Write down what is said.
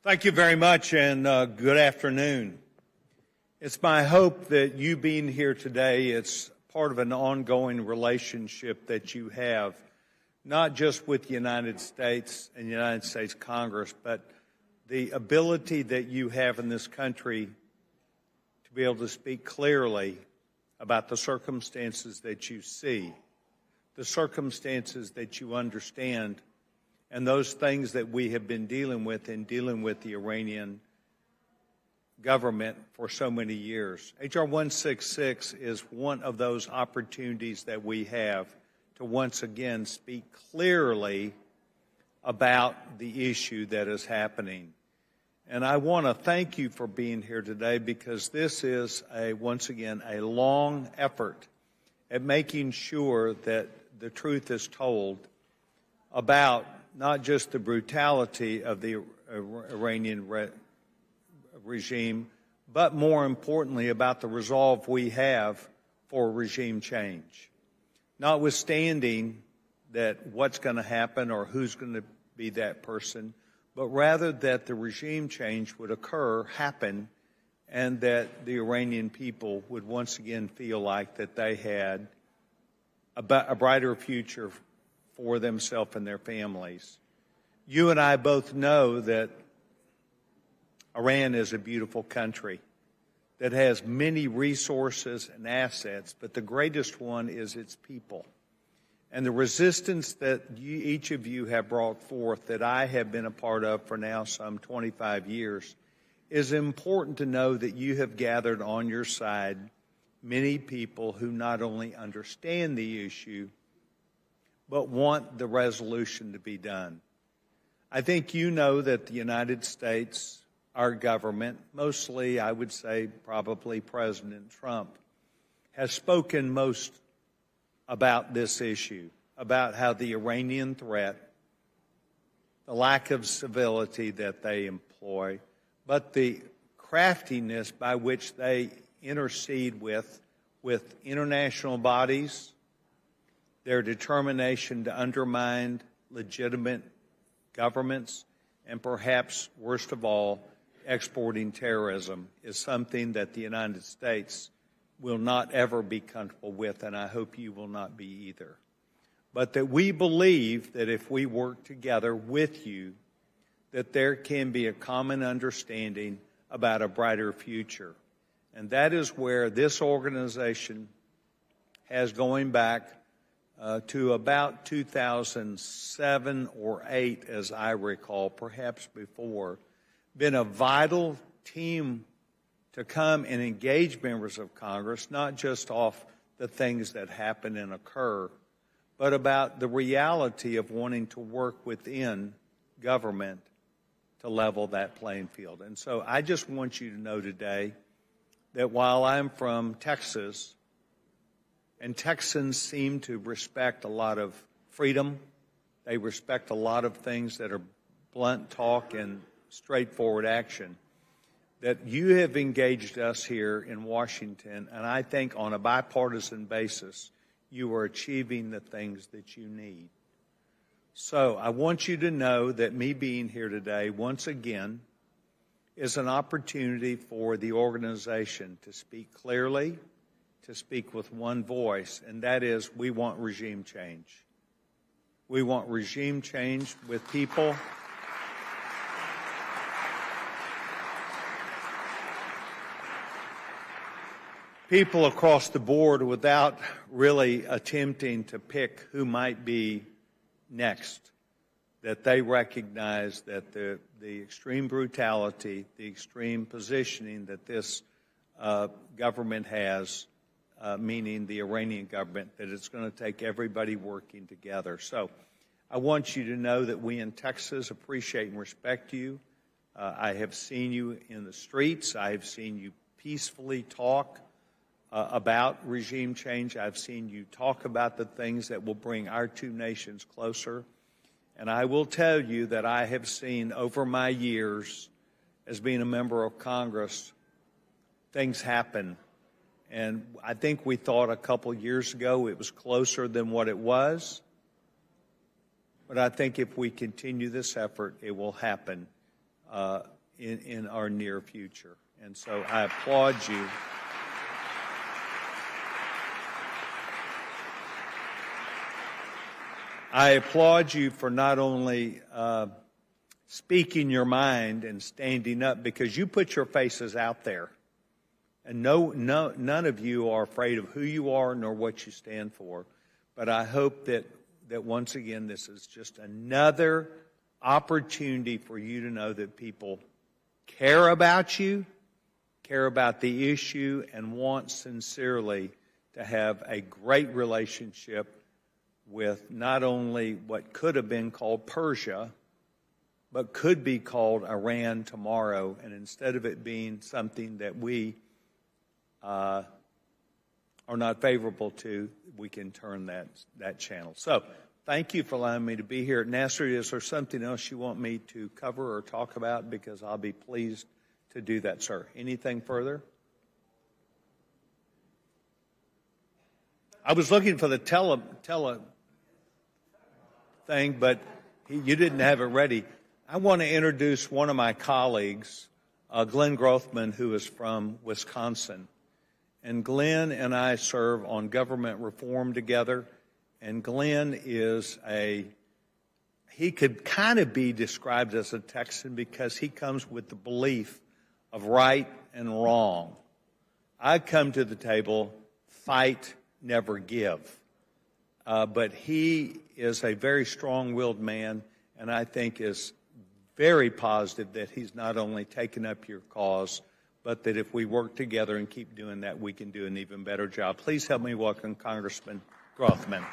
Thank you very much, and good afternoon. It's my hope that you being here today, it's part of an ongoing relationship that you have, not just with the United States and the United States Congress, but the ability that you have in this country to be able to speak clearly about the circumstances that you see, the circumstances that you understand, and those things that we have been dealing with the Iranian government for so many years. H.R. 166 is one of those opportunities that we have to once again speak clearly about the issue that is happening. And I want to thank you for being here today, because this is, once again, a long effort at making sure that the truth is told about not just the brutality of the Iranian regime, but more importantly about the resolve we have for regime change. Notwithstanding that what's going to happen or who's going to be that person, but rather that the regime change would happen, and that the Iranian people would once again feel like that they had a brighter future for themselves and their families. You and I both know that Iran is a beautiful country that has many resources and assets, but the greatest one is its people. And the resistance that each of you have brought forth, that I have been a part of for now some 25 years, is important to know that you have gathered on your side many people who not only understand the issue, but want the resolution to be done. I think you know that the United States, our government, mostly I would say probably President Trump, has spoken most about this issue, about how the Iranian threat, the lack of civility that they employ, but the craftiness by which they intercede with international bodies, their determination to undermine legitimate governments, and perhaps, worst of all, exporting terrorism, is something that the United States will not ever be comfortable with, and I hope you will not be either. But that we believe that if we work together with you, that there can be a common understanding about a brighter future. And that is where this organization has, going back to about 2007 or 8, as I recall, perhaps before, been a vital team to come and engage members of Congress, not just off the things that happen and occur, but about the reality of wanting to work within government to level that playing field. And so I just want you to know today that while I'm from Texas, and Texans seem to respect a lot of freedom, they respect a lot of things that are blunt talk and straightforward action, that you have engaged us here in Washington, and I think on a bipartisan basis, you are achieving the things that you need. So I want you to know that me being here today, once again, is an opportunity for the organization to speak clearly, to speak with one voice, and that is, we want regime change. We want regime change with people across the board, without really attempting to pick who might be next, that they recognize that the extreme brutality, the extreme positioning that this government has, meaning the Iranian government, that it's going to take everybody working together. So I want you to know that we in Texas appreciate and respect you. I have seen you in the streets. I have seen you peacefully talk about regime change. I've seen you talk about the things that will bring our two nations closer. And I will tell you that I have seen over my years as being a member of Congress, things happen. And I think we thought a couple years ago it was closer than what it was. But I think if we continue this effort, it will happen in our near future. And so I applaud you. I applaud you for not only speaking your mind and standing up, because you put your faces out there. And none of you are afraid of who you are nor what you stand for. But I hope that once again, this is just another opportunity for you to know that people care about you, care about the issue, and want sincerely to have a great relationship with not only what could have been called Persia, but could be called Iran tomorrow. And instead of it being something that we are not favorable to, we can turn that channel. So thank you for allowing me to be here. Nasser, is there something else you want me to cover or talk about? Because I'll be pleased to do that, sir. Anything further? I was looking for the tele thing, but you didn't have it ready. I want to introduce one of my colleagues, Glenn Grothman, who is from Wisconsin. And Glenn and I serve on government reform together. And Glenn he could kind of be described as a Texan because he comes with the belief of right and wrong. I come to the table, fight, never give. But he is a very strong-willed man, and I think is very positive that he's not only taken up your cause, but that if we work together and keep doing that, we can do an even better job. Please help me welcome Congressman Grothman.